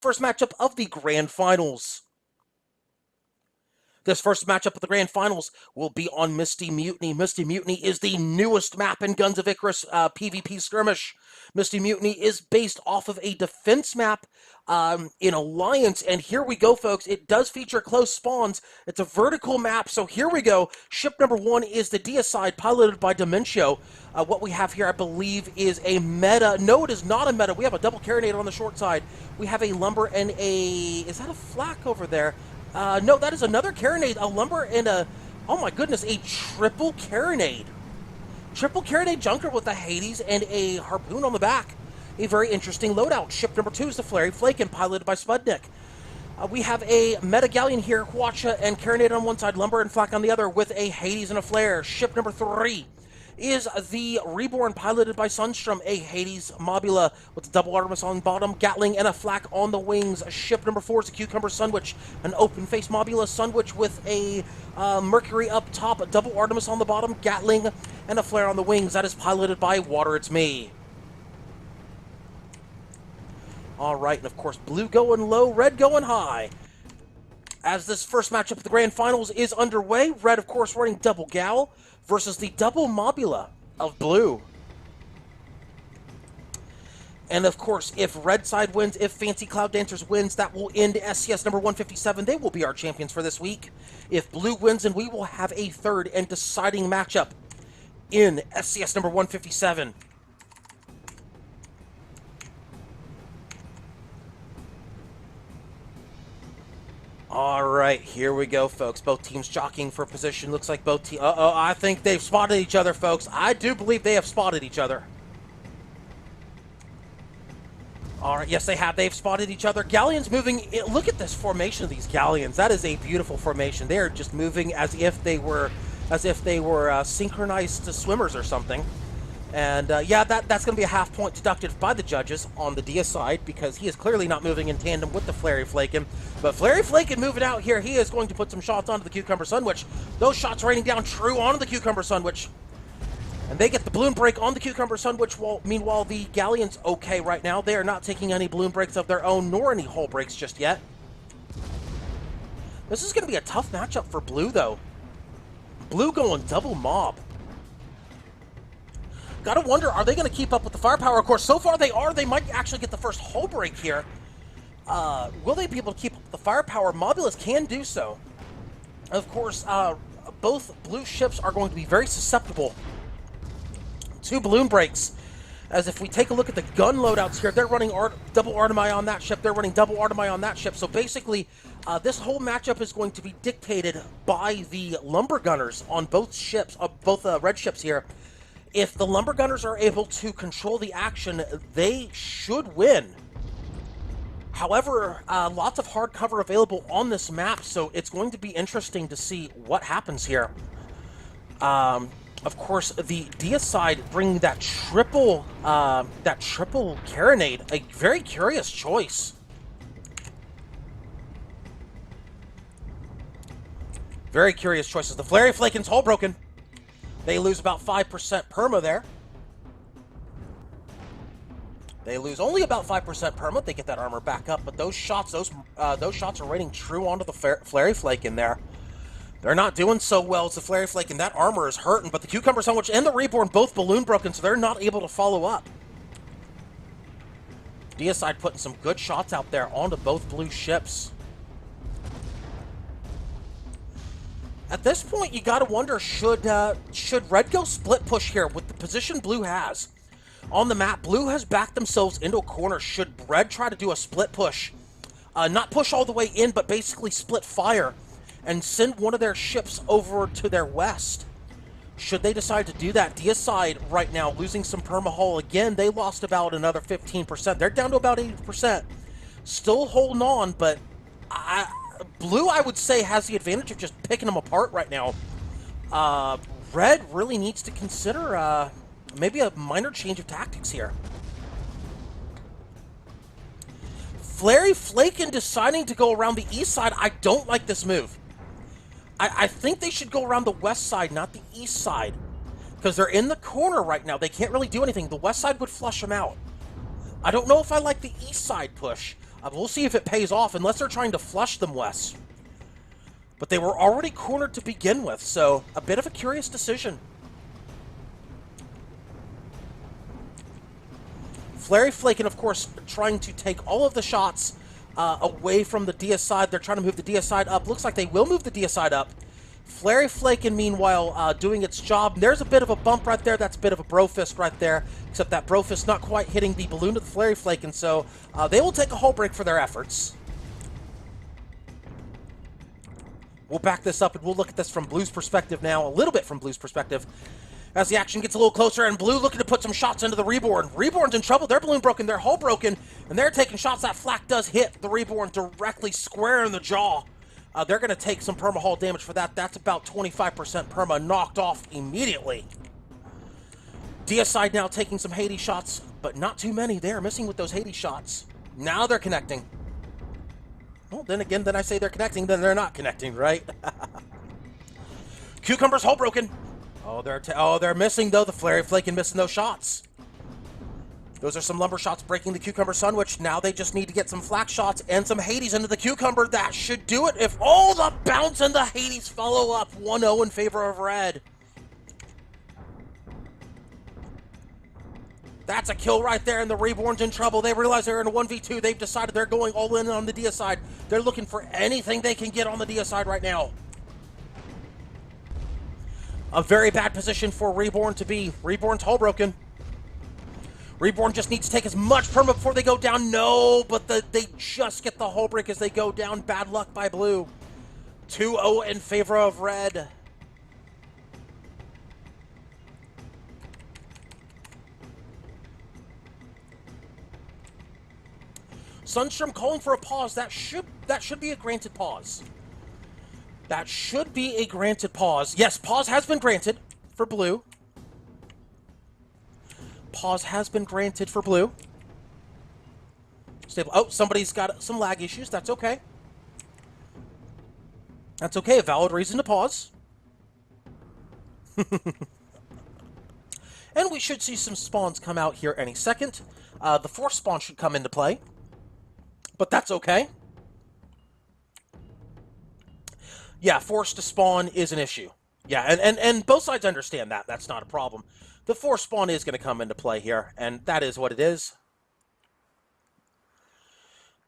First matchup of the Grand Finals. This first matchup of the Grand Finals will be on Misty Mutiny. Misty Mutiny is the newest map in Guns of Icarus PvP skirmish. Misty Mutiny is based off of a defense map in Alliance, and here we go, folks. It does feature close spawns. It's a vertical map, so here we go. Ship number 1 is the Deicide, piloted by Dementio. What we have here, I believe, is a meta. No, it is not a meta. We have a double carronade on the short side. We have a lumber and a... Is that a flak over there? No, that is another carronade, a lumber and a, oh my goodness, a triple carronade. Triple carronade junker with a Hades and a harpoon on the back. A very interesting loadout. Ship number 2 is the Flary Flakin, piloted by Spudnik. We have a meta galleon here, Quacha and carronade on one side, lumber and flak on the other, with a Hades and a flare. Ship number 3 is the Reborn, piloted by Sunstrom, a Hades Mobula with a double Artemis on bottom, Gatling, and a flak on the wings. Ship number 4 is a Cucumber Sunwitch, an open-face Mobula Sunwitch with a Mercury up top, a double Artemis on the bottom, Gatling, and a flare on the wings. That is piloted by Water It's Me. All right, and of course, blue going low, red going high. As this first matchup of the Grand Finals is underway, red, of course, running double Gal versus the double Mobula of blue. And of course, if red side wins, if Fancy Cloud Dancers wins, that will end SCS number 157. They will be our champions for this week. If blue wins, then we will have a third and deciding matchup in SCS number 157. All right, here we go, folks. Both teams jockeying for position. Looks like both teams... Uh-oh, I think they've spotted each other, folks. I do believe they have spotted each other. All right, yes, they have. They've spotted each other. Galleons moving... Look at this formation of these Galleons. That is a beautiful formation. They are just moving as if they were synchronized swimmers or something. And, yeah, that's going to be a half point deducted by the judges on the Deicide, because he is clearly not moving in tandem with the Flary Flakin. But Flary Flakin moving out here, he is going to put some shots onto the Cucumber Sunwitch. Those shots raining down true onto the Cucumber Sunwitch. And they get the balloon break on the Cucumber Sunwitch. Meanwhile, the Galleon's okay right now. They are not taking any balloon breaks of their own, nor any hull breaks just yet. This is going to be a tough matchup for blue, though. Blue going double mob. Gotta wonder, are they going to keep up with the firepower? Of course, so far they are. They might actually get the first hull break here. Will they be able to keep up with the firepower? Mobulas can do so. Of course, both blue ships are going to be very susceptible to balloon breaks. As if we take a look at the gun loadouts here, they're running double Artemi on that ship. They're running double Artemi on that ship. So basically, this whole matchup is going to be dictated by the lumber gunners on both ships, both red ships here. If the lumber gunners are able to control the action, they should win. However, lots of hard cover available on this map, so it's going to be interesting to see what happens here. Of course, the Deicide bringing that triple carronade, a very curious choice. Very curious choices. The Flary Flakin's hull broken. They lose about 5% perma there. They lose only about 5% perma. They get that armor back up, but those shots are raining true onto the Flary Flakin there. They're not doing so well as the Flary Flakin. That armor is hurting, but the Cucumber Sunwitch and the Reborn both balloon broken, so they're not able to follow up. Deicide putting some good shots out there onto both blue ships. At this point, you gotta wonder, should red go split push here with the position blue has? On the map, blue has backed themselves into a corner. Should red try to do a split push? Not push all the way in, but basically split fire and send one of their ships over to their west. Should they decide to do that? Deicide right now losing some perma hull again. They lost about another 15%. They're down to about 80%. Still holding on, but blue, I would say, has the advantage of just picking them apart right now. Red really needs to consider maybe a minor change of tactics here. Flary Flakin deciding to go around the east side. I don't like this move. I think they should go around the west side, not the east side. Because they're in the corner right now. They can't really do anything. The west side would flush them out. I don't know if I like the east side push. We'll see if it pays off, unless they're trying to flush them, Wes. But they were already cornered to begin with, so a bit of a curious decision. Flurry Flakin, of course, trying to take all of the shots away from the Deicide. They're trying to move the Deicide up. Looks like they will move the Deicide up. Flurry Flakin, meanwhile, doing its job. There's a bit of a bump right there. That's a bit of a Brofist right there, except that Brofist not quite hitting the balloon of the Flurry Flakin, so they will take a hull break for their efforts. We'll back this up, and we'll look at this from Blue's perspective now, a little bit from Blue's perspective, as the action gets a little closer, and Blue looking to put some shots into the Reborn. Reborn's in trouble. Their balloon broken, their hull broken, and they're taking shots. That flak does hit the Reborn directly square in the jaw. They're going to take some perma hull damage for that. That's about 25% perma knocked off immediately. Deicide now taking some Hades shots, but not too many. They're missing with those Hades shots. Now they're connecting. Well, then again, then I say they're connecting, then they're not connecting, right? Cucumber's hull broken. Oh, they're missing, though. The Flurry Flakin missing those shots. Those are some lumber shots breaking the Cucumber Sunwitch. Now they just need to get some flak shots and some Hades into the Cucumber. That should do it. If all the bounce and the Hades follow up 1-0 in favor of Red. That's a kill right there, and the Reborn's in trouble. They realize they're in a 1v2. They've decided they're going all in on the Deicide. They're looking for anything they can get on the Deicide right now. A very bad position for Reborn to be. Reborn's hull broken. Reborn just needs to take as much perma before they go down. No, but they just get the hull break as they go down. Bad luck by Blue. 2-0 in favor of Red. Sunstrom calling for a pause. That should be a granted pause. That should be a granted pause. Yes, pause has been granted for Blue. Pause has been granted for Blue. Stable. Oh, somebody's got some lag issues. That's okay. That's okay. A valid reason to pause. And we should see some spawns come out here any second. The force spawn should come into play. But that's okay. Yeah, force to spawn is an issue. Yeah, and both sides understand that. That's not a problem. The force spawn is going to come into play here, and that is what it is.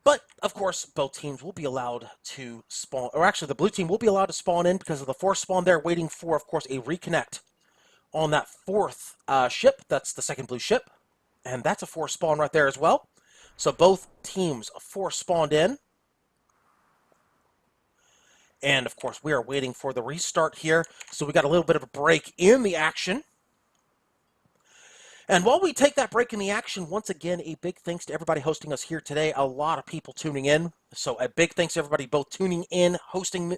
But, of course, both teams will be allowed to spawn, or actually the blue team will be allowed to spawn in because of the force spawn. They're waiting for, of course, a reconnect on that fourth ship. That's the second blue ship, and that's a force spawn right there as well. So both teams force spawned in. And, of course, we are waiting for the restart here. So we got a little bit of a break in the action. And while we take that break in the action, once again, a big thanks to everybody hosting us here today. A lot of people tuning in. So a big thanks to everybody both tuning in, hosting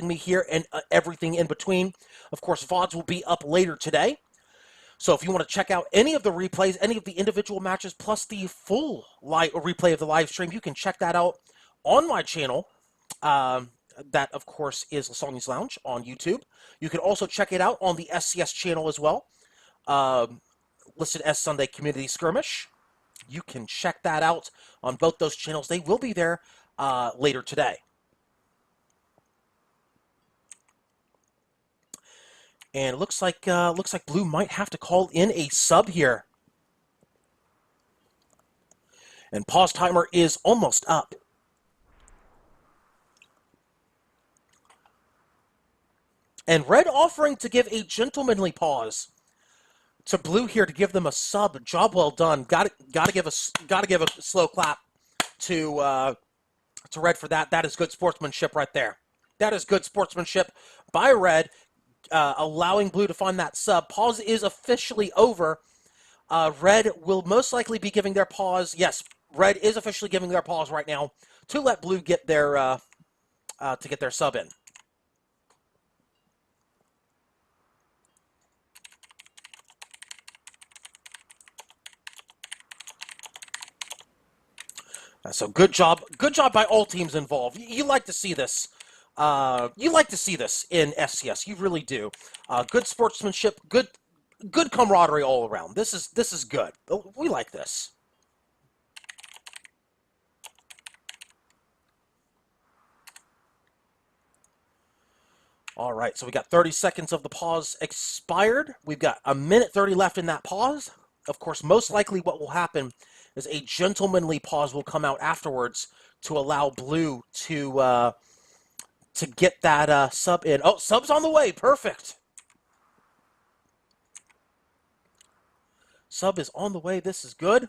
me here, and everything in between. Of course, VODs will be up later today. So if you want to check out any of the replays, any of the individual matches, plus the full replay of the live stream, you can check that out on my channel. That, of course, is Lasagna's Lounge on YouTube. You can also check it out on the SCS channel as well, listed as Sunday Community Skirmish. You can check that out on both those channels. They will be there later today. And it looks like Blue might have to call in a sub here. And pause timer is almost up. And Red offering to give a gentlemanly pause to Blue here to give them a sub. Job well done. Got to give a slow clap to Red for that. That is good sportsmanship right there. That is good sportsmanship by Red, allowing Blue to find that sub. Pause is officially over. Red will most likely be giving their pause. Yes, Red is officially giving their pause right now to let Blue get their sub in. So good job by all teams involved. You like to see this. You like to see this in SCS. You really do. Good sportsmanship, good camaraderie all around. This is good. We like this. All right, so we got 30 seconds of the pause expired. We've got a minute 30 left in that pause. Of course, most likely what will happen is a gentlemanly pause will come out afterwards to allow blue to get that sub in. Oh, sub's on the way. Perfect. Sub is on the way. This is good.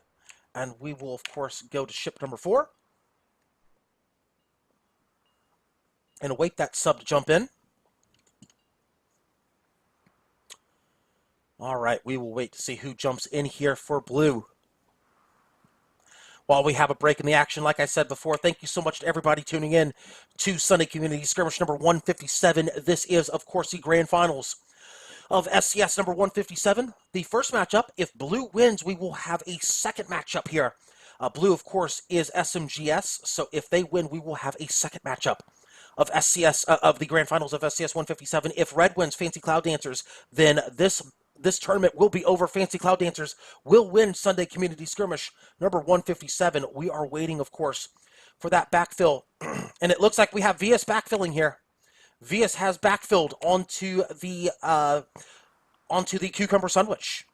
And we will, of course, go to ship number 4 and await that sub to jump in. All right, we will wait to see who jumps in here for blue. While we have a break in the action, like I said before, thank you so much to everybody tuning in to Sunday Community Skirmish number 157. This is, of course, the grand finals of SCS number 157. The first matchup, if blue wins, we will have a second matchup here. Blue, of course, is SMGS, so if they win, we will have a second matchup of SCS, of the grand finals of SCS 157. If red wins Fancy Cloud Dancers, then this tournament will be over. Fancy Cloud Dancers will win Sunday Community Skirmish number 157. We are waiting, of course, for that backfill. And it looks like we have VS backfilling here. VS has backfilled onto the cucumber sandwich.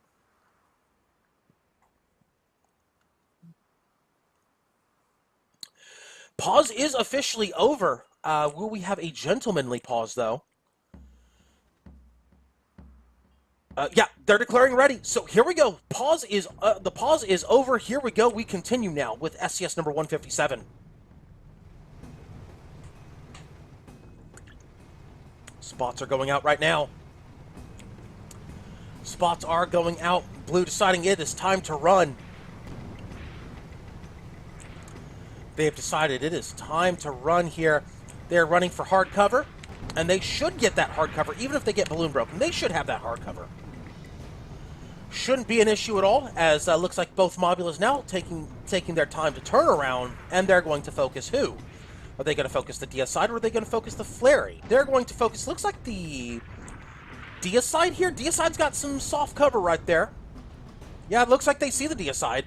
Pause is officially over. Will we have a gentlemanly pause, though? Yeah, they're declaring ready. So here we go. The pause is over. Here we go. We continue now with SCS number 157. Spots are going out right now. Spots are going out. Blue deciding it is time to run. They have decided it is time to run here. They're running for hard cover, and they should get that hard cover. Even if they get balloon broken, they should have that hard cover. Shouldn't be an issue at all, as looks like both modulas now taking their time to turn around, and they're going to focus who? Are they going to focus the DS side, or are they going to focus the Flary? They're going to focus, looks like the DS side here. DS side's got some soft cover right there. Yeah, it looks like they see the DS side.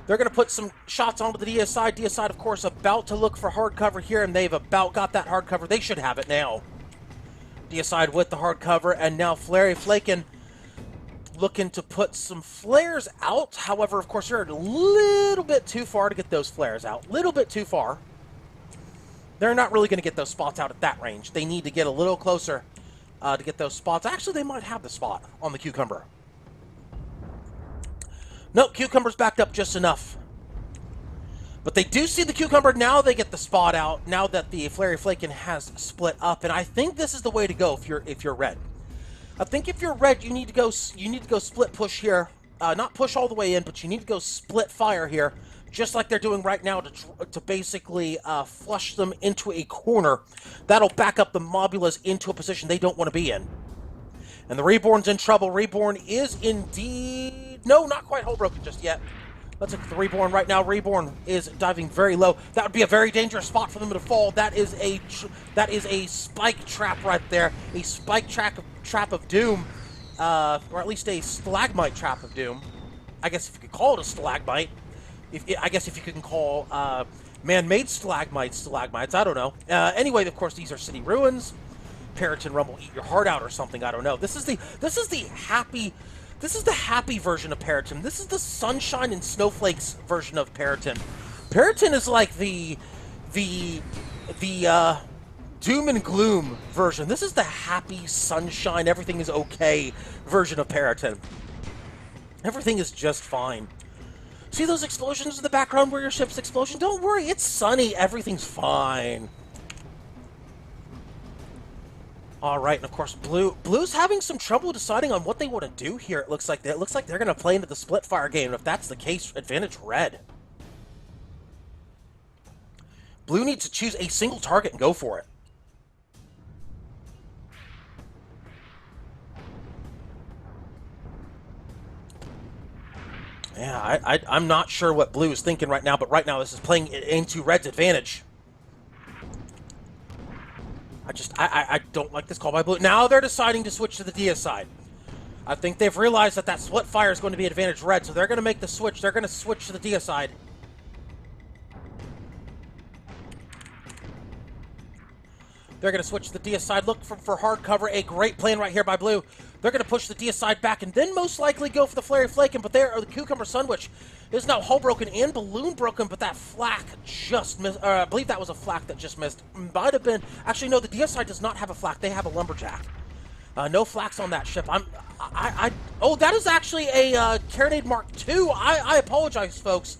They're going to put some shots onto the DS side. DS side, of course, about to look for hard cover here, and they've about got that hard cover. They should have it now. DS side with the hard cover, and now Flary flaking, looking to put some flares out. However, of course, they're a little bit too far to get those flares out. Little bit too far. They're not really going to get those spots out at that range. They need to get a little closer to get those spots. Actually, they might have the spot on the cucumber. No, cucumber's backed up just enough. But they do see the cucumber. Now they get the spot out, now that the Flary Flakin has split up. And I think this is the way to go if you're red. I think if you're red, you need to go split push here. Not push all the way in, but you need to go split fire here, just like they're doing right now to basically flush them into a corner. That'll back up the mobulas into a position they don't want to be in. And the Reborn's in trouble. Reborn is indeed... No, not quite hole broken just yet. Let's look at the Reborn right now. Reborn is diving very low. That would be a very dangerous spot for them to fall. That is a spike trap right there. A spike trap of doom. Or at least a stalagmite trap of doom. I guess if you could call it a stalagmite. I guess if you can call man-made stalagmites, I don't know. Anyway, of course, these are city ruins. Periton Rumble, eat your heart out or something, I don't know. This is the happy version of Periton. This is the sunshine and snowflakes version of Periton. Periton is like the doom and gloom version. This is the happy sunshine, everything is okay version of Periton. Everything is just fine. See those explosions in the background where your ship's explosion? Don't worry, it's sunny, everything's fine. All right, and of course, Blue's having some trouble deciding on what they want to do here. It looks like they're going to play into the split fire game, and if that's the case, advantage red. Blue needs to choose a single target and go for it. Yeah, I'm not sure what Blue is thinking right now, but right now this is playing into red's advantage. I don't like this call by Blue. Now they're deciding to switch to the DS side. I think they've realized that split fire is going to be advantage red, so they're going to make the switch. They're going to switch to the DS side. They're going to switch to the DS side, look for hard cover. A great plan right here by Blue. They're going to push the DS side back and then most likely go for the Flurry Flakin', but there, the Cucumber Sandwich is now hull broken and balloon broken, but that flak just missed. I believe that was a flak that just missed. Might have been. Actually, no, the DS side does not have a flak. They have a Lumberjack. No flaks on that ship. Oh, that is actually a Carronade Mark II. I apologize, folks.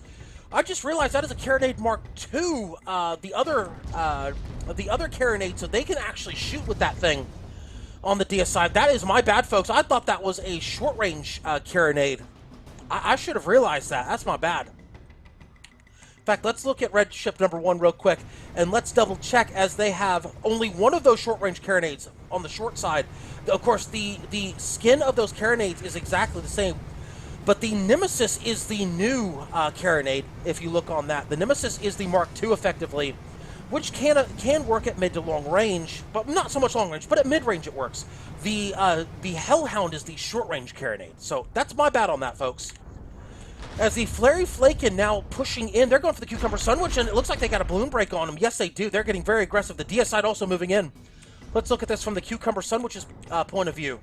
I just realized that is a Carronade Mark II. The other Carronade, so they can actually shoot with that thing on the DS side. That is my bad, folks. I thought that was a short-range Carronade. I should have realized that. That's my bad. In fact, let's look at red ship number 1 real quick, and let's double-check as they have only one of those short-range Carronades on the short side. Of course, the skin of those Carronades is exactly the same, but the Nemesis is the new Carronade, if you look on that. The Nemesis is the Mark II, effectively, which can work at mid to long range, but not so much long range, but at mid-range it works. The Hellhound is the short-range Carronade, so that's my bad on that, folks. As the Flurry Flakin' now pushing in, they're going for the Cucumber Sandwich, and it looks like they got a balloon break on them. Yes, they do. They're getting very aggressive. The DS side also moving in. Let's look at this from the Cucumber Sandwich's point of view.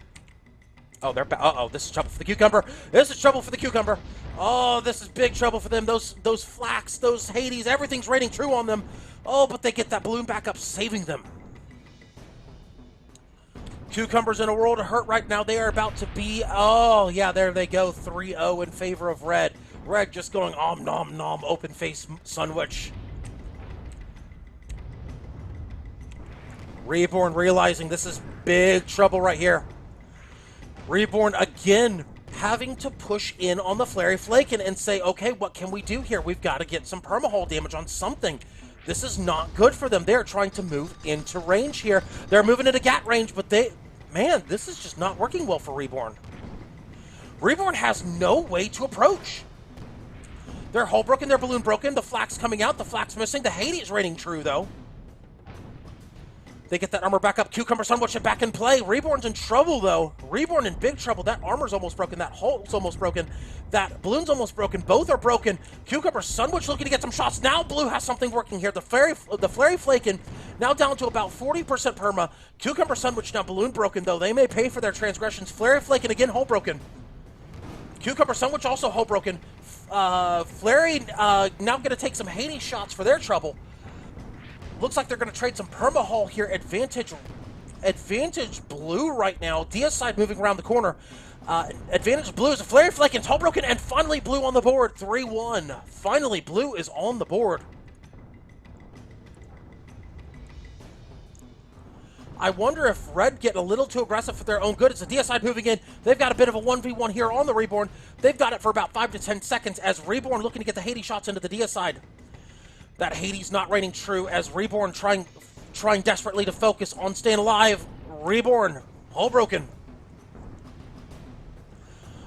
Oh, they're uh-oh, this is trouble for the Cucumber. This is trouble for the Cucumber. Oh, this is big trouble for them. Those flaks, those Hades, everything's raining true on them. Oh, but they get that balloon back up, saving them. Cucumber's in a world of hurt right now. They are about to be, oh, yeah, there they go. 3-0 in favor of Red. Red just going om nom nom, open face sandwich. Reborn realizing this is big trouble right here. Reborn again having to push in on the Flurry Flakin' and say, okay, what can we do here? We've got to get some permahull damage on something. This is not good for them. They're trying to move into range here. They're moving into GAT range, but man, this is just not working well for Reborn. Reborn has no way to approach. They're hull broken, they're balloon broken, the flak's coming out, the flak's missing, the Hades raining true, though. They get that armor back up, Cucumber Sandwich back in play. Reborn's in trouble, though. Reborn in big trouble. That armor's almost broken, that hull's almost broken, that balloon's almost broken, both are broken. Cucumber Sandwich looking to get some shots. Now Blue has something working here. The Flurry Flakin' now down to about 40% perma. Cucumber Sandwich now balloon broken, though. They may pay for their transgressions. Flurry Flakin' again hull broken. Cucumber Sandwich also hull broken. Flurry now going to take some Hades shots for their trouble. Looks like they're going to trade some perma-hull here. Advantage Blue right now. DS side moving around the corner. Advantage Blue is a Flurry Flakin', hull broken, and finally Blue on the board. 3-1. Finally, Blue is on the board. I wonder if Red get a little too aggressive for their own good. It's the DS side moving in. They've got a bit of a 1v1 here on the Reborn. They've got it for about 5 to 10 seconds as Reborn looking to get the Hades shots into the DS side. That Hades not raining true as Reborn trying desperately to focus on staying alive. Reborn, hull broken.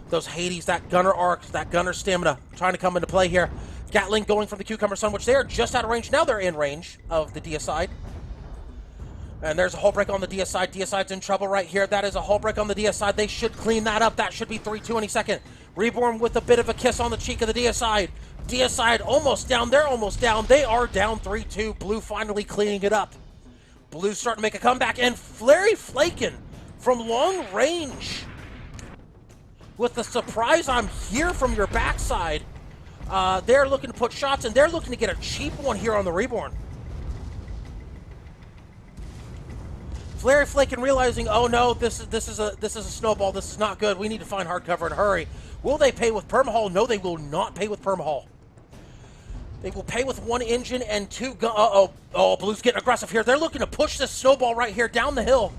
Those Hades, that Gunner arc, that Gunner stamina trying to come into play here. Gatling going from the Cucumber Sandwich. They are just out of range. Now they're in range of the DS side. And there's a hull break on the DS side. DS side's in trouble right here. That is a hull break on the DS side. They should clean that up. That should be 3-2 any second. Reborn with a bit of a kiss on the cheek of the DS side. DS side almost down. They're almost down. They are down 3-2. Blue finally cleaning it up. Blue starting to make a comeback. And Flurry Flakin' from long range with the surprise I'm here from your backside. They're looking to put shots, and they're looking to get a cheap one here on the Reborn. Flurry Flakin' realizing, oh no, this is a snowball. This is not good. We need to find hard cover and hurry. Will they pay with permahull? No, they will not pay with permahull. They will pay with 1 engine and 2 gun. Oh, Blue's getting aggressive here. They're looking to push this snowball right here down the hill.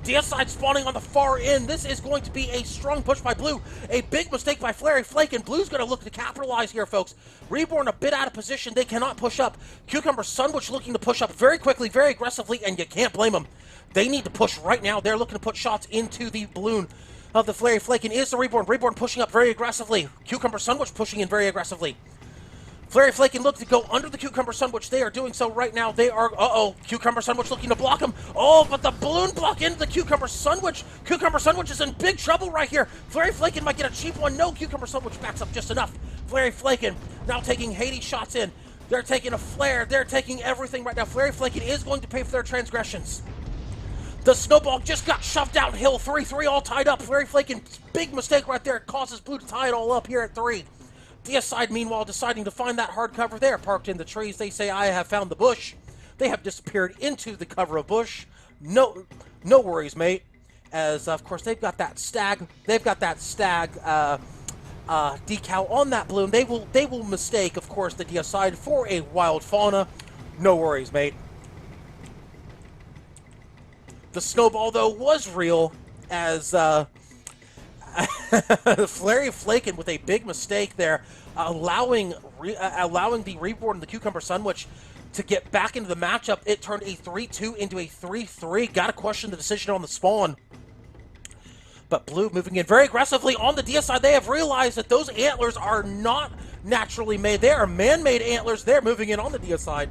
DS side spawning on the far end. This is going to be a strong push by Blue. A big mistake by Flurry Flakin'. Blue's going to look to capitalize here, folks. Reborn a bit out of position. They cannot push up. Cucumber Sandwich looking to push up very quickly, very aggressively, and you can't blame them. They need to push right now. They're looking to put shots into the balloon of the Flurry Flakin'. Is the Reborn. Reborn pushing up very aggressively. Cucumber Sandwich pushing in very aggressively. Flurry Flakin' look to go under the Cucumber Sandwich. They are doing so right now. They are, Cucumber Sandwich looking to block him. Oh, but the balloon block into the Cucumber Sandwich. Cucumber Sandwich is in big trouble right here. Flurry Flakin' might get a cheap one. No, Cucumber Sandwich backs up just enough. Flurry Flakin' now taking Hades shots in. They're taking a flare. They're taking everything right now. Flurry Flaking is going to pay for their transgressions. The snowball just got shoved downhill. 3-3 all tied up. Flurry Flaking, big mistake right there. It causes Blue to tie it all up here at 3. DS side, meanwhile, deciding to find that hard cover there. Parked in the trees. They say, I have found the bush. They have disappeared into the cover of bush. No worries, mate. As, of course, they've got that stag. They've got that stag decal on that balloon. They will mistake, of course, the DS side for a wild fauna. No worries, mate. The snowball, though, was real, as Flurry Flaking with a big mistake there, allowing the Reborn and the Cucumber Sandwich to get back into the matchup. It turned a 3-2 into a 3-3. Got to question the decision on the spawn. But Blue moving in very aggressively on the DS side. They have realized that those antlers are not naturally made. They are man-made antlers. They're moving in on the DS side.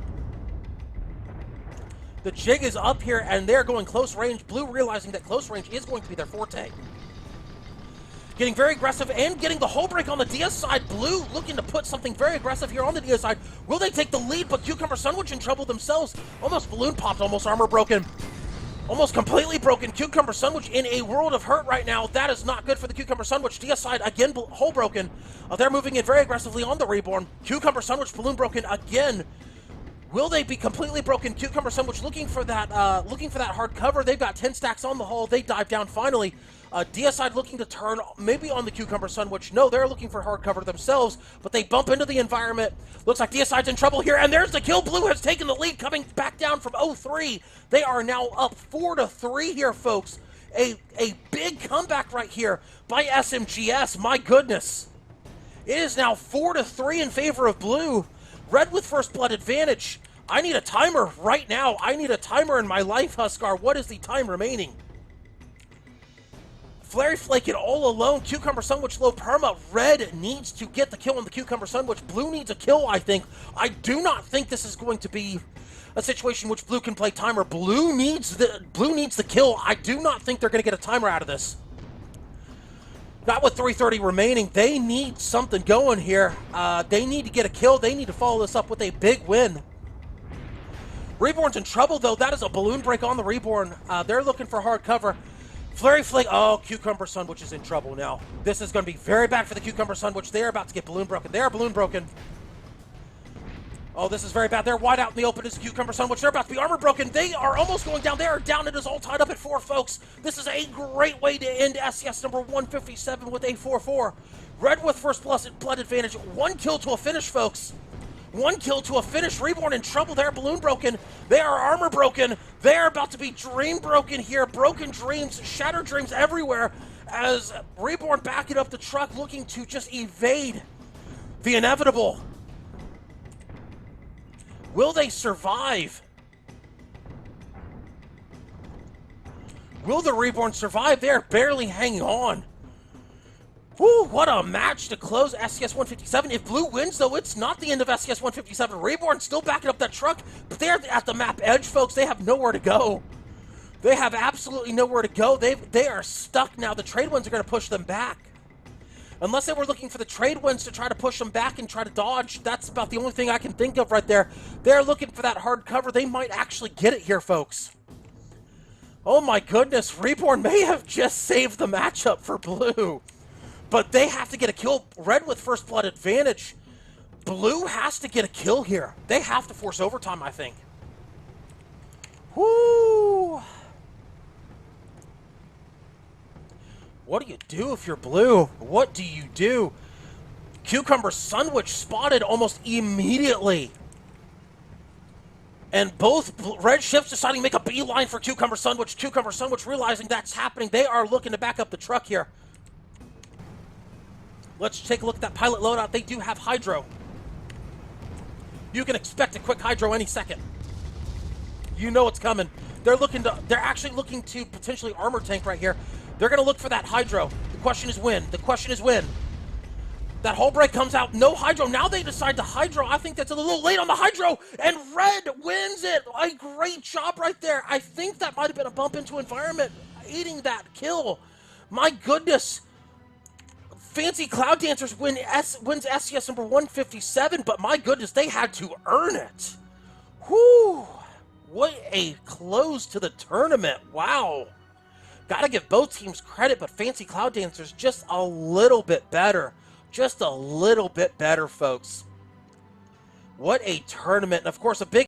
The jig is up here, and they're going close range. Blue realizing that close range is going to be their forte. Getting very aggressive and getting the hole break on the DS side. Blue looking to put something very aggressive here on the DS side. Will they take the lead? But Cucumber Sandwich in trouble themselves. Almost balloon popped, almost armor broken. Almost completely broken. Cucumber Sandwich in a world of hurt right now. That is not good for the Cucumber Sandwich. DS side again, hole broken. They're moving in very aggressively on the Reborn. Cucumber Sandwich balloon broken again. Will they be completely broken? Cucumber Sandwich looking for that hard cover. They've got 10 stacks on the hull. They dive down finally. DS side looking to turn maybe on the Cucumber Sandwich. No, they're looking for hard cover themselves, but they bump into the environment. Looks like DS side's in trouble here, and there's the kill. Blue has taken the lead, coming back down from 0-3. They are now up 4-3 here, folks. A big comeback right here by SMGS. My goodness. It is now 4-3 in favor of Blue. Red with first blood advantage. I need a timer right now. I need a timer in my life, Huskar. What is the time remaining? Flurry Flaking all alone. Cucumber Sandwich low perma. Red needs to get the kill on the Cucumber Sandwich. Blue needs a kill, I think. I do not think this is going to be a situation in which Blue can play timer. Blue needs the kill. I do not think they're going to get a timer out of this. Not with 3:30 remaining. They need something going here. They need to get a kill. They need to follow this up with a big win. Reborn's in trouble, though. That is a balloon break on the Reborn. They're looking for hard cover. Flurry Flake. Oh, Cucumber Sandwich is in trouble now. This is going to be very bad for the Cucumber Sandwich. They're about to get balloon broken. They are balloon broken. Oh, this is very bad. They're wide out in the open as Cucumber Sandwich. They're about to be armor broken. They are almost going down. They are down. It is all tied up at 4, folks. This is a great way to end SCS number 157 with a 4-4. Red with first blood advantage. 1 kill to a finish, folks. 1 kill to a finish. Reborn in trouble. They're balloon broken. They are armor broken. They are about to be dream broken here. Broken dreams, shattered dreams everywhere as Reborn backing up the truck looking to just evade the inevitable. Will they survive? Will the Reborn survive? They're barely hanging on. Woo, what a match to close SCS 157. If Blue wins, though, it's not the end of SCS 157. Reborn still backing up that truck, but they're at the map edge, folks. They have nowhere to go. They have absolutely nowhere to go. They are stuck now. The trade winds are going to push them back. Unless they were looking for the trade winds to try to push them back and try to dodge, that's about the only thing I can think of right there. They're looking for that hard cover. They might actually get it here, folks. Oh my goodness, Reborn may have just saved the matchup for Blue. But they have to get a kill. Red with first blood advantage. Blue has to get a kill here. They have to force overtime, I think. Woo! What do you do if you're Blue? What do you do? Cucumber Sandwich spotted almost immediately. And both red ships deciding to make a beeline for Cucumber Sandwich. Cucumber Sandwich realizing that's happening. They are looking to back up the truck here. Let's take a look at that pilot loadout. They do have Hydro. You can expect a quick Hydro any second. You know it's coming. They're actually looking to potentially armor tank right here. They're going to look for that Hydro. The question is when. The question is when. That hull break comes out. No Hydro. Now they decide to Hydro. I think that's a little late on the Hydro. And Red wins it. A great job right there. I think that might have been a bump into environment eating that kill. My goodness. Fancy Cloud Dancers wins SCS number 157, but my goodness, they had to earn it. Whew. What a close to the tournament. Wow. Gotta give both teams credit, but Fancy Cloud Dancers just a little bit better. Just a little bit better, folks. What a tournament. And of course, a big